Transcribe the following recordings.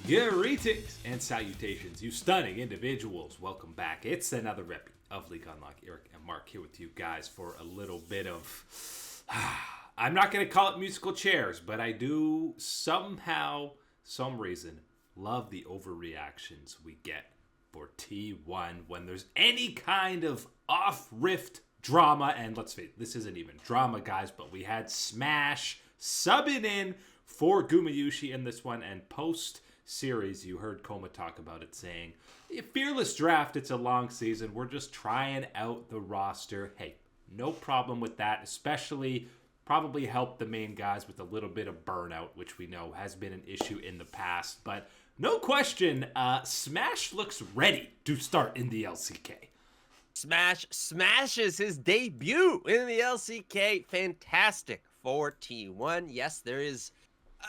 Greetings and salutations, you stunning individuals. Welcome back. It's another rep of League Unlock. Eric and Mark here with you guys for a little bit of... I'm not going to call it musical chairs, but I do somehow, some reason, love the overreactions we get for T1 when there's any kind of off-rift drama. And let's face it, this isn't even drama, guys, but we had Smash subbing in for Gumayusi in this one, and post-series, you heard Koma talk about it, saying, fearless draft, it's a long season, we're just trying out the roster. Hey, no problem with that, especially probably help the main guys with a little bit of burnout, which we know has been an issue in the past, but no question, Smash looks ready to start in the LCK. Smash smashes his debut in the LCK. Fantastic for T1. Yes, there is a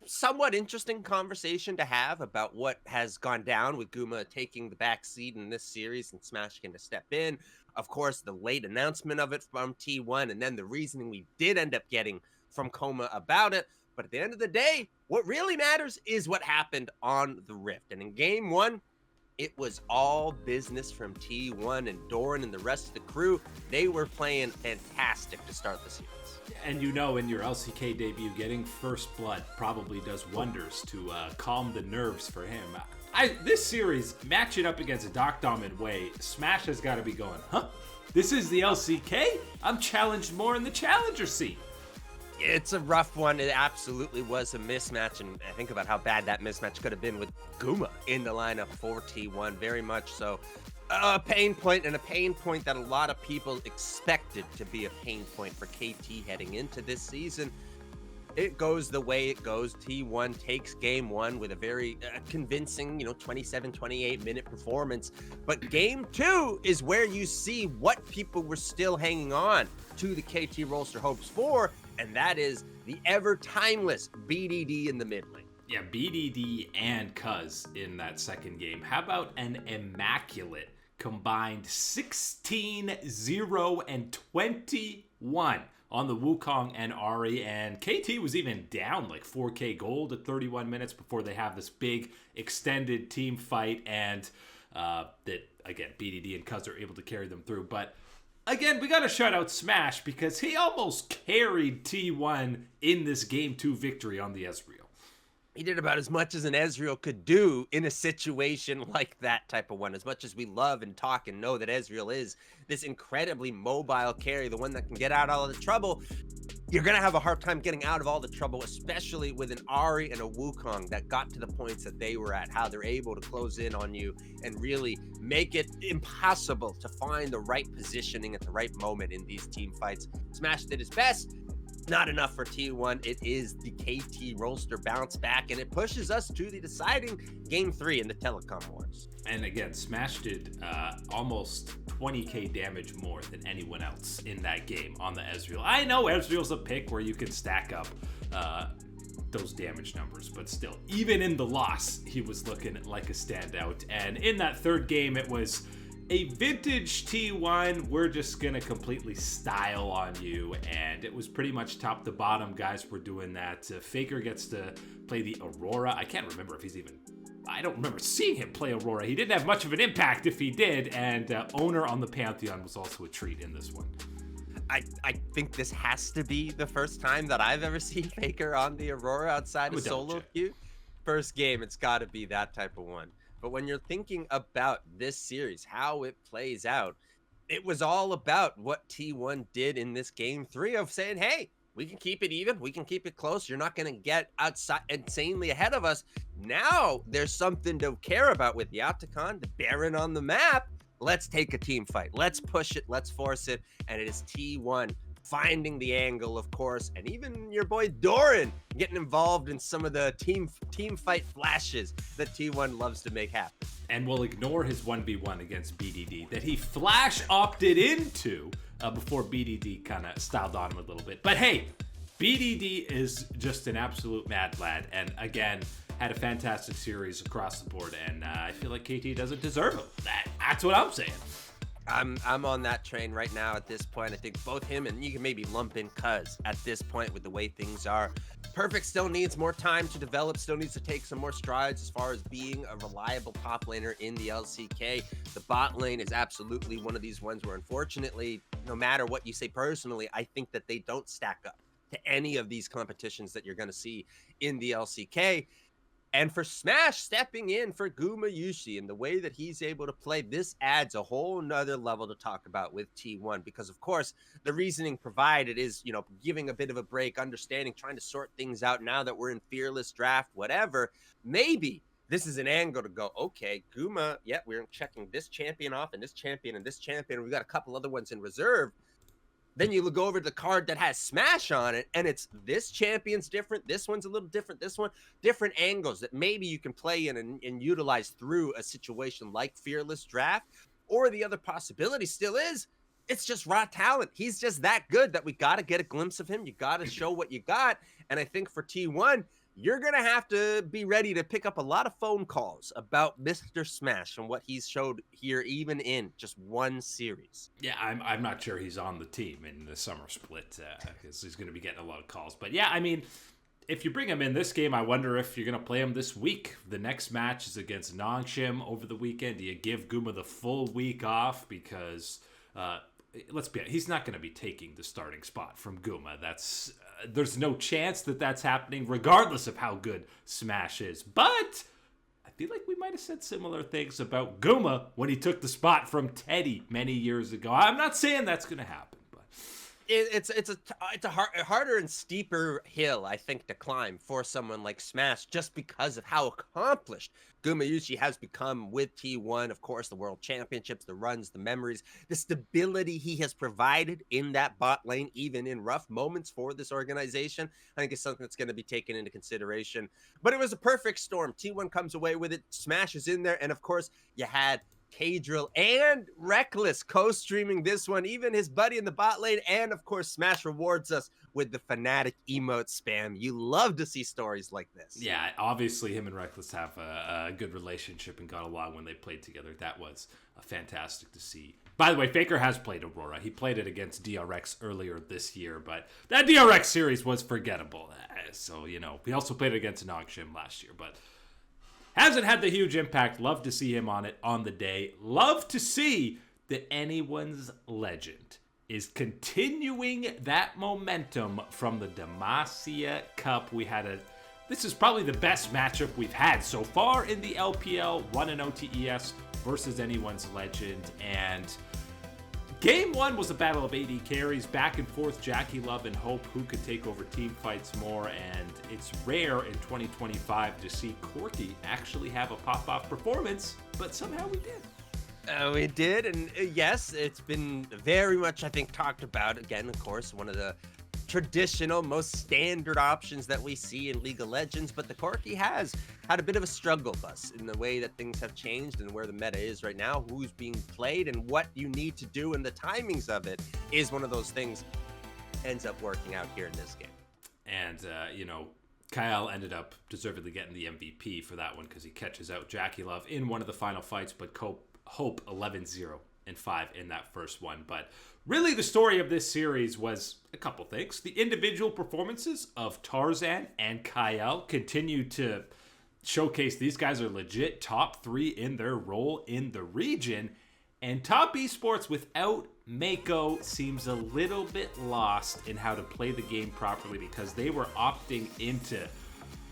somewhat interesting conversation to have about what has gone down with Guma taking the back seat in this series and Smash going to step in. Of course, the late announcement of it from T1 and then the reasoning we did end up getting from Koma about it. But at the end of the day, what really matters is what happened on the Rift. And in game one, it was all business from T1 and Doran and the rest of the crew. They were playing fantastic to start the series. And you know, in your LCK debut, getting first blood probably does wonders to calm the nerves for him. This series, matching up against a Doc Dominant Way, Smash has got to be going, huh? This is the LCK? I'm challenged more in the challenger scene. It's a rough one. It absolutely was a mismatch, and I think about how bad that mismatch could have been with Guma in the lineup for T1. Very much so. A pain point, and a pain point that a lot of people expected to be a pain point for KT heading into this season. It goes the way it goes. T1 takes game one with a very convincing, 27, 28-minute performance. But game two is where you see what people were still hanging on to the KT roster hopes for, and that is the ever-timeless BDD in the mid lane. Yeah, BDD and Cuz in that second game. How about an immaculate combined 16, 0, and 21 on the Wukong and Ahri, and KT was even down like 4k gold at 31 minutes before they have this big extended team fight, and that, again, BDD and Cuz are able to carry them through. But again, we got to shout out Smash because he almost carried T1 in this Game 2 victory on the Ezreal. He did about as much as an Ezreal could do in a situation like that type of one. As much as we love and talk and know that Ezreal is this incredibly mobile carry, the one that can get out all of the trouble, you're going to have a hard time getting out of all the trouble, especially with an Ahri and a Wukong that got to the points that they were at, how they're able to close in on you and really make it impossible to find the right positioning at the right moment in these team fights. Smash did his best. Not enough for T1. It is the KT roster bounce back, and it pushes us to the deciding game 3 in the Telecom Wars. And again, Smash did almost 20k damage more than anyone else in that game on the Ezreal. I know Ezreal's a pick where you can stack up those damage numbers, but still, even in the loss, he was looking like a standout. And in that third game, it was a vintage T1, we're just gonna completely style on you, and it was pretty much top to bottom. Guys were doing that. Faker gets to play the Aurora. I can't remember if he's even... I don't remember seeing him play Aurora. He didn't have much of an impact if he did, and Owner on the Pantheon was also a treat in this one. I think this has to be the first time that I've ever seen Faker on the Aurora outside of solo queue. First game, it's got to be that type of one. But when you're thinking about this series, how it plays out, it was all about what T1 did in this game 3 of saying, hey, we can keep it even. We can keep it close. You're not going to get outside insanely ahead of us. Now there's something to care about with the Yatakan, the Baron on the map. Let's take a team fight. Let's push it. Let's force it. And it is T1 finding the angle, of course, and even your boy Doran getting involved in some of the team fight flashes that T1 loves to make happen. And we'll ignore his 1v1 against BDD that he flash opted into before BDD kind of styled on him a little bit. But hey, BDD is just an absolute mad lad, and again, had a fantastic series across the board, and I feel like KT doesn't deserve him. That's what I'm saying. I'm on that train right now at this point. I think both him and you can maybe lump in Cuz at this point with the way things are. Perfect still needs more time to develop, still needs to take some more strides as far as being a reliable top laner in the LCK. The bot lane is absolutely one of these ones where, unfortunately, no matter what you say personally, I think that they don't stack up to any of these competitions that you're going to see in the LCK. And for Smash stepping in for Gumayusi and the way that he's able to play, this adds a whole nother level to talk about with T1, because of course the reasoning provided is, giving a bit of a break, understanding, trying to sort things out now that we're in fearless draft, whatever. Maybe this is an angle to go, okay, Guma, we're checking this champion off and this champion and this champion. We've got a couple other ones in reserve. Then you look over to the card that has Smash on it, and it's this champion's different. This one's a little different. This one, different angles that maybe you can play in and utilize through a situation like Fearless Draft. Or the other possibility still is, it's just raw talent. He's just that good that we got to get a glimpse of him. You got to show what you got. And I think for T1, you're going to have to be ready to pick up a lot of phone calls about Mr. Smash and what he's showed here, even in just one series. Yeah, I'm not sure he's on the team in the summer split because he's going to be getting a lot of calls. But yeah, I mean, if you bring him in this game, I wonder if you're going to play him this week. The next match is against Nongshim over the weekend. Do you give Guma the full week off? Because let's be honest, he's not going to be taking the starting spot from Guma. There's no chance that that's happening, regardless of how good Smash is. But I feel like we might have said similar things about Guma when he took the spot from Teddy many years ago. I'm not saying that's going to happen, but it's a harder and steeper hill, I think, to climb for someone like Smash, just because of how accomplished Gumayusi has become with T1. Of course, the World Championships, the runs, the memories, the stability he has provided in that bot lane, even in rough moments for this organization, I think is something that's going to be taken into consideration. But it was a perfect storm. T1 comes away with it. Smash is in there. And of course, you had K-Drill and Reckless co-streaming this one, even his buddy in the bot lane. And of course, Smash rewards us with the Fnatic emote spam. You love to see stories like this. Yeah, obviously him and Reckless have a good relationship and got along when they played together. That was fantastic to see. By the way, Faker has played Aurora. He played it against DRX earlier this year, but that DRX series was forgettable. So, he also played it against Nongshim last year, but hasn't had the huge impact. Love to see him on it on the day. Love to see that anyone's legend is continuing that momentum from the Demacia Cup. This is probably the best matchup we've had so far in the LPL, 1-0 TES versus anyone's legend. And game one was a battle of AD carries, back and forth, Jackie Love and Hope, who could take over team fights more. And it's rare in 2025 to see Corki actually have a pop-off performance, but somehow we did. We did, and yes, it's been very much, I think, talked about. Again, of course, one of the traditional, most standard options that we see in League of Legends, but the Corki has had a bit of a struggle bus in the way that things have changed and where the meta is right now, who's being played, and what you need to do, and the timings of it is one of those things ends up working out here in this game. And, Kyle ended up deservedly getting the MVP for that one because he catches out Jackie Love in one of the final fights, but Hope 11-0 and 5 in that first one. But really the story of this series was a couple things. The individual performances of Tarzan and Kyle continue to showcase these guys are legit top 3 in their role in the region. And top esports without Mako seems a little bit lost in how to play the game properly because they were opting into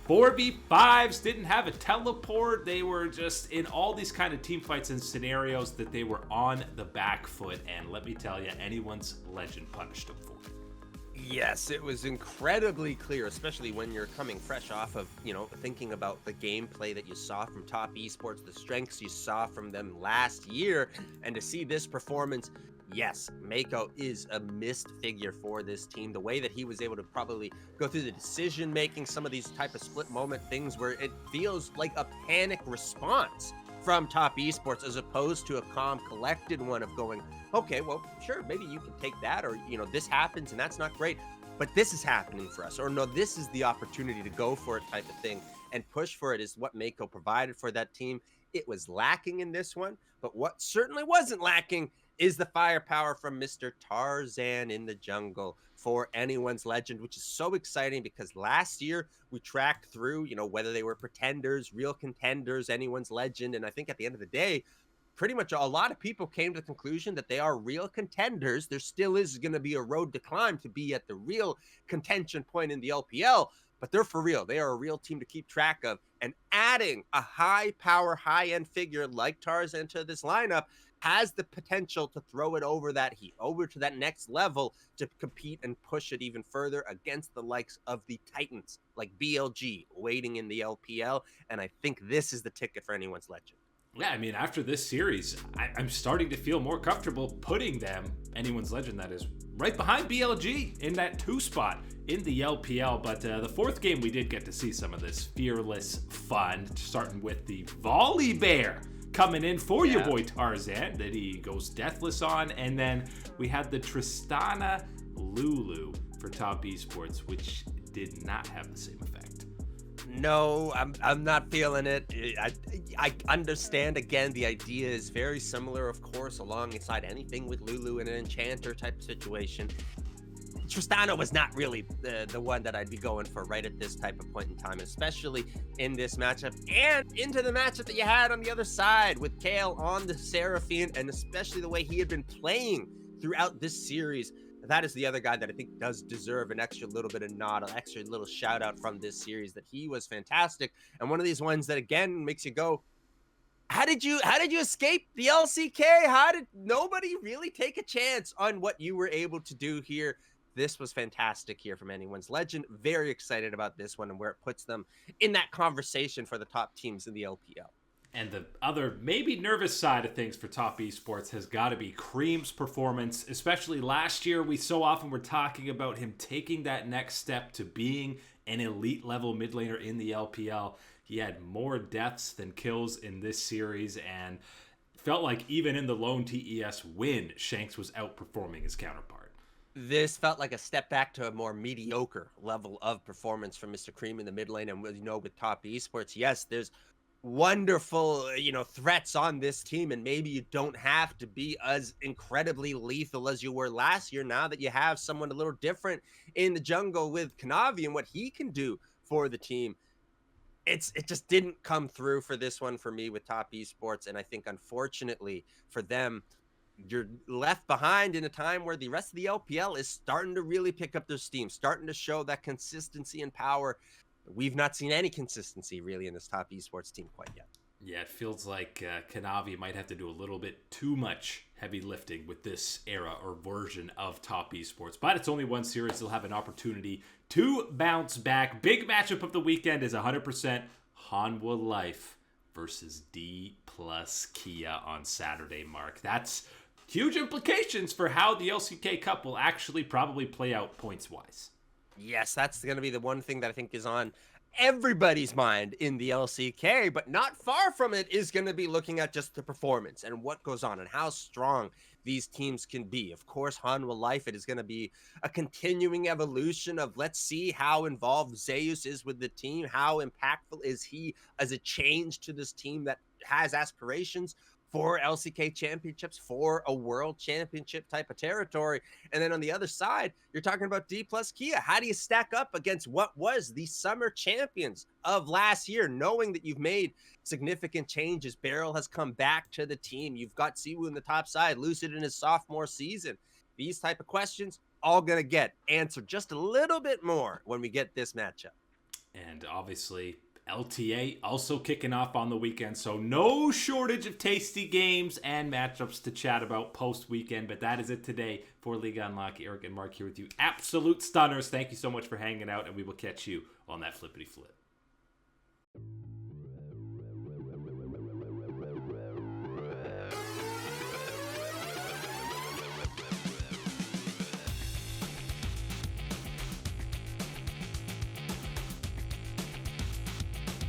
4v5s, didn't have a teleport. They were just in all these kind of team fights and scenarios that they were on the back foot. And let me tell you, anyone's legend punished them for it. Yes, it was incredibly clear, especially when you're coming fresh off of, thinking about the gameplay that you saw from top esports, the strengths you saw from them last year, and to see this performance. Yes, Mako is a missed figure for this team. The way that he was able to probably go through the decision making, some of these type of split moment things where it feels like a panic response from top esports as opposed to a calm, collected one of going, okay, well, sure, maybe you can take that, or, this happens and that's not great, but this is happening for us, or no, this is the opportunity to go for it type of thing and push for it is what Mako provided for that team. It was lacking in this one, but what certainly wasn't lacking is the firepower from Mr. Tarzan in the jungle for anyone's legend, which is so exciting because last year we tracked through, whether they were pretenders, real contenders, anyone's legend. And I think at the end of the day, pretty much a lot of people came to the conclusion that they are real contenders. There still is going to be a road to climb to be at the real contention point in the LPL, but they're for real. They are a real team to keep track of. And adding a high power, high end figure like Tarzan to this lineup has the potential to throw it over that heat, over to that next level to compete and push it even further against the likes of the Titans like BLG waiting in the LPL. And I think this is the ticket for anyone's legend. Yeah, I mean, after this series, I'm starting to feel more comfortable putting them, anyone's legend that is, right behind BLG in that 2 spot in the LPL. But the 4th game, we did get to see some of this fearless fun, starting with the Volley Bear coming in for your boy Tarzan that he goes deathless on. And then we had the Tristana Lulu for top esports, which did not have the same effect. No, I'm not feeling it. I understand, again, the idea is very similar, of course, alongside anything with Lulu in an enchanter type of situation. Tristana was not really the one that I'd be going for right at this type of point in time, especially in this matchup and into the matchup that you had on the other side with Kale on the Seraphine, and especially the way he had been playing throughout this series. That is the other guy that I think does deserve an extra little bit of nod, an extra little shout out from this series, that he was fantastic. And one of these ones that, again, makes you go, how did you escape the LCK? How did nobody really take a chance on what you were able to do here? This was fantastic here from anyone's legend. Very excited about this one and where it puts them in that conversation for the top teams in the LPL. And the other maybe nervous side of things for top esports has got to be Cream's performance. Especially last year, we so often were talking about him taking that next step to being an elite level mid laner in the LPL. He had more deaths than kills in this series, and felt like even in the lone TES win, Shanks was outperforming his counterpart. This felt like a step back to a more mediocre level of performance from Mr. Cream in the mid lane. And with top esports, yes, there's wonderful, threats on this team, and maybe you don't have to be as incredibly lethal as you were last year now that you have someone a little different in the jungle with Kanavi and what he can do for the team. It just didn't come through for this one for me with top esports, and I think unfortunately for them, you're left behind in a time where the rest of the LPL is starting to really pick up their steam, starting to show that consistency and power. We've not seen any consistency really in this top esports team quite yet. Yeah, it feels like Kanavi might have to do a little bit too much heavy lifting with this era or version of top esports. But it's only one series. They'll have an opportunity to bounce back. Big matchup of the weekend is 100% Hanwha Life versus D plus Kia on Saturday, Mark. That's huge implications for how the LCK Cup will actually probably play out points-wise. Yes, that's going to be the one thing that I think is on everybody's mind in the LCK, but not far from it is going to be looking at just the performance and what goes on and how strong these teams can be. Of course, Hanwha Life, it is going to be a continuing evolution of let's see how involved Zeus is with the team, how impactful is he as a change to this team that has aspirations for LCK championships, for a world championship type of territory. And then on the other side, you're talking about D plus Kia. How do you stack up against what was the summer champions of last year, knowing that you've made significant changes? Beryl has come back to the team. You've got Siwoo in the top side, Lucid in his sophomore season. These type of questions all going to get answered just a little bit more when we get this matchup. And obviously, LTA also kicking off on the weekend, so no shortage of tasty games and matchups to chat about post-weekend, but that is it today for League Unlock. Eric and Mark here with you. Absolute stunners. Thank you so much for hanging out, and we will catch you on that flippity flip.